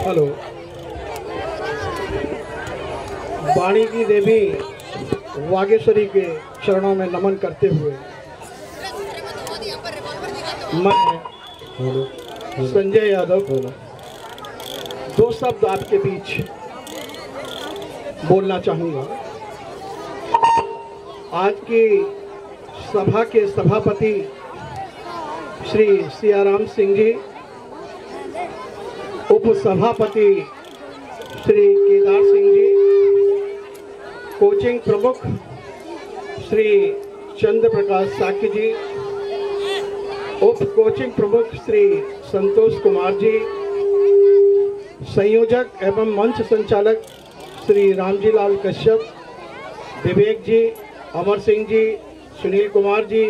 Hello. वाणी की देवी वागेश्वरी के चरणों में नमन करते हुए मैं संजय यादव दो शब्द आपके बीच बोलना चाहूँगा। आज की सभा के सभापति श्री सियाराम सिंह जी, उप सभापति श्री केदार सिंह जी, कोचिंग प्रमुख श्री चंद्र प्रकाश साक्य जी, उप कोचिंग प्रमुख श्री संतोष कुमार जी, संयोजक एवं मंच संचालक श्री रामजी लाल कश्यप, विवेक जी, अमर सिंह जी, सुनील कुमार जी,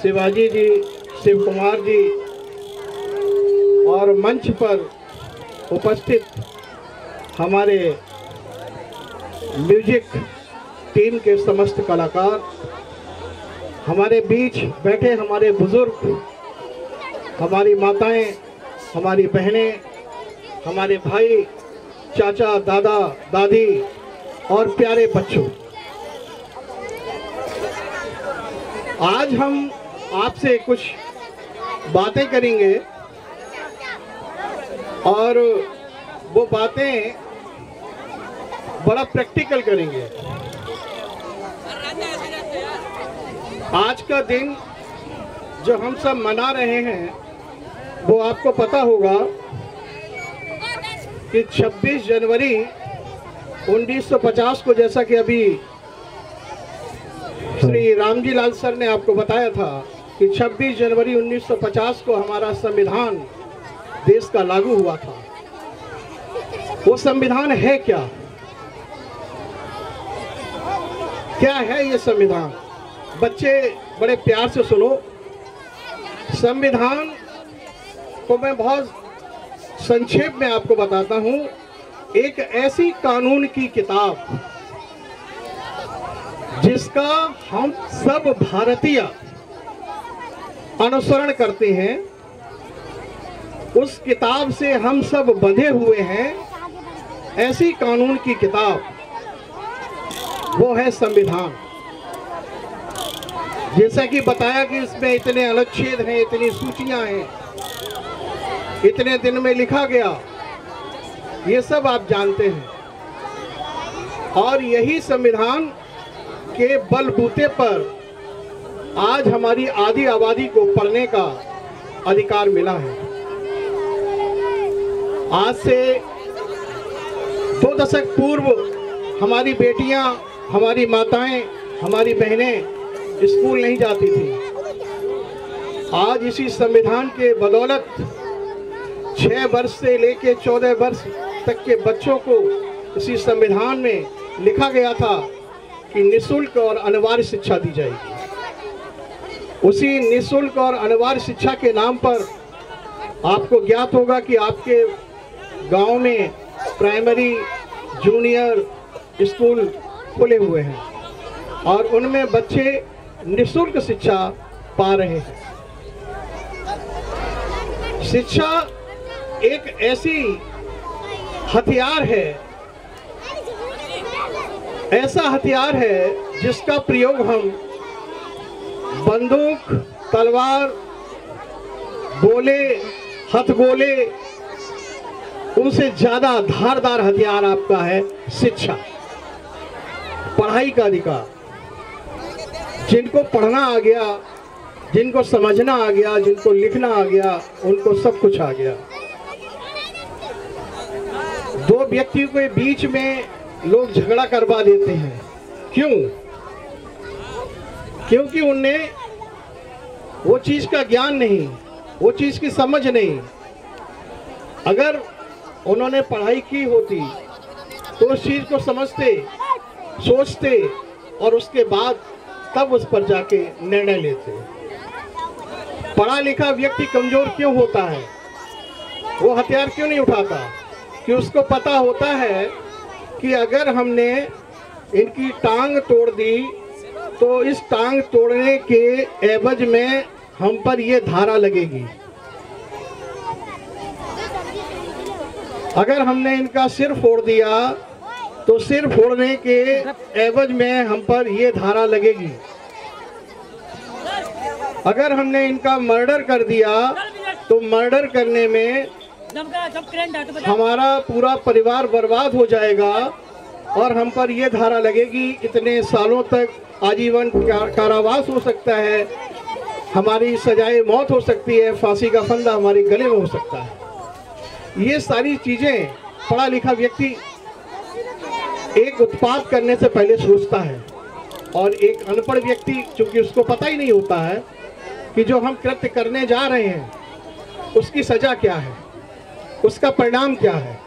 शिवाजी जी, शिव कुमार जी और मंच पर उपस्थित हमारे म्यूजिक टीम के समस्त कलाकार, हमारे बीच बैठे हमारे बुजुर्ग, हमारी माताएं, हमारी बहनें, हमारे भाई, चाचा, दादा, दादी और प्यारे बच्चों, आज हम आपसे कुछ बातें करेंगे और वो बातें बड़ा प्रैक्टिकल करेंगे। आज का दिन जो हम सब मना रहे हैं वो आपको पता होगा कि 26 जनवरी 1950 को, जैसा कि अभी श्री रामजी लाल सर ने आपको बताया था कि 26 जनवरी 1950 को हमारा संविधान देश का लागू हुआ था। वो संविधान है क्या? क्या है ये संविधान? बच्चे बड़े प्यार से सुनो। संविधान को मैं बहुत संक्षेप में आपको बताता हूँ। एक ऐसी कानून की किताब जिसका हम सब भारतीय अनुसरण करते हैं, उस किताब से हम सब बंधे हुए हैं। ऐसी कानून की किताब वो है संविधान। जैसा कि बताया कि इसमें इतने अनुच्छेद हैं, इतनी सूचियां हैं, इतने दिन में लिखा गया, ये सब आप जानते हैं। और यही संविधान के बलबूते पर आज हमारी आधी आबादी को पढ़ने का अधिकार मिला है। आज से 2 दशक पूर्व हमारी बेटियां, हमारी माताएं, हमारी बहनें स्कूल नहीं जाती थी। आज इसी संविधान के बदौलत 6 वर्ष से लेकर 14 वर्ष तक के बच्चों को इसी संविधान में लिखा गया था कि निःशुल्क और अनिवार्य शिक्षा दी जाएगी। उसी निःशुल्क और अनिवार्य शिक्षा के नाम पर आपको ज्ञात होगा कि आपके गांव में प्राइमरी, जूनियर स्कूल खुले हुए हैं और उनमें बच्चे निःशुल्क शिक्षा पा रहे हैं। शिक्षा एक ऐसी हथियार है, ऐसा हथियार है जिसका प्रयोग हम बंदूक, तलवार, गोले, हथगोले, उनसे ज्यादा धारदार हथियार आपका है शिक्षा, पढ़ाई का अधिकार। जिनको पढ़ना आ गया, जिनको समझना आ गया, जिनको लिखना आ गया, उनको सब कुछ आ गया। 2 व्यक्तियों के बीच में लोग झगड़ा करवा देते हैं। क्यों? क्योंकि उन्हें वो चीज का ज्ञान नहीं, वो चीज की समझ नहीं। अगर उन्होंने पढ़ाई की होती तो उस चीज को समझते, सोचते और उसके बाद तब उस पर जाके निर्णय लेते। पढ़ा लिखा व्यक्ति कमजोर क्यों होता है? वो हथियार क्यों नहीं उठाता? कि उसको पता होता है कि अगर हमने इनकी टांग तोड़ दी तो इस टांग तोड़ने के एवज में हम पर ये धारा लगेगी। अगर हमने इनका सिर फोड़ दिया तो सिर फोड़ने के एवज में हम पर ये धारा लगेगी। अगर हमने इनका मर्डर कर दिया तो मर्डर करने में हमारा पूरा परिवार बर्बाद हो जाएगा और हम पर यह धारा लगेगी, इतने सालों तक आजीवन कारावास हो सकता है, हमारी सजाए मौत हो सकती है, फांसी का फंदा हमारे गले में हो सकता है। ये सारी चीजें पढ़ा लिखा व्यक्ति एक उत्पाद करने से पहले सोचता है, और एक अनपढ़ व्यक्ति चूंकि उसको पता ही नहीं होता है कि जो हम कृत्य करने जा रहे हैं उसकी सजा क्या है, उसका परिणाम क्या है,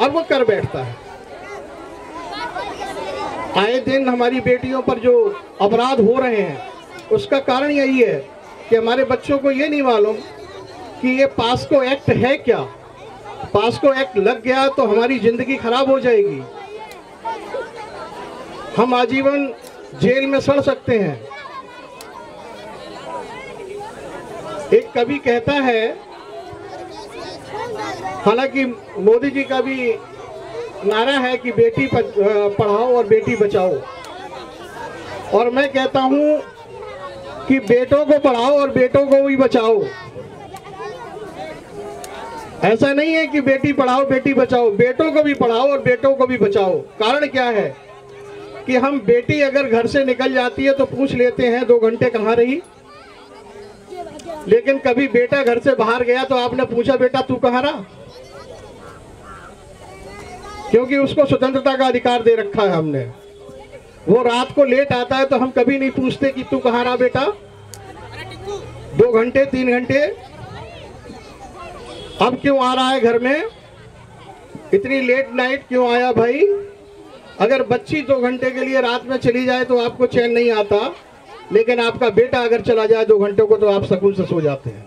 और वो कर बैठता है। आए दिन हमारी बेटियों पर जो अपराध हो रहे हैं उसका कारण यही है कि हमारे बच्चों को ये नहीं मालूम कि ये पास्को एक्ट है क्या। पास्को एक्ट लग गया तो हमारी जिंदगी खराब हो जाएगी, हम आजीवन जेल में सड़ सकते हैं। एक कवि कहता है, हालांकि मोदी जी का भी नारा है कि बेटी पढ़ाओ और बेटी बचाओ, और मैं कहता हूं कि बेटों को पढ़ाओ और बेटों को भी बचाओ। ऐसा नहीं है कि बेटी पढ़ाओ बेटी बचाओ, बेटों को भी पढ़ाओ और बेटों को भी बचाओ। कारण क्या है कि हम बेटी अगर घर से निकल जाती है तो पूछ लेते हैं 2 घंटे कहाँ रही, लेकिन कभी बेटा घर से बाहर गया तो आपने पूछा बेटा तू कहाँ रहा? क्योंकि उसको स्वतंत्रता का अधिकार दे रखा है हमने। वो रात को लेट आता है तो हम कभी नहीं पूछते कि तू कहाँ रहा बेटा, 2 घंटे 3 घंटे, अब क्यों आ रहा है घर में, इतनी लेट नाइट क्यों आया भाई? अगर बच्ची 2 घंटे के लिए रात में चली जाए तो आपको चैन नहीं आता, लेकिन आपका बेटा अगर चला जाए 2 घंटों को तो आप सुकून से सो जाते हैं।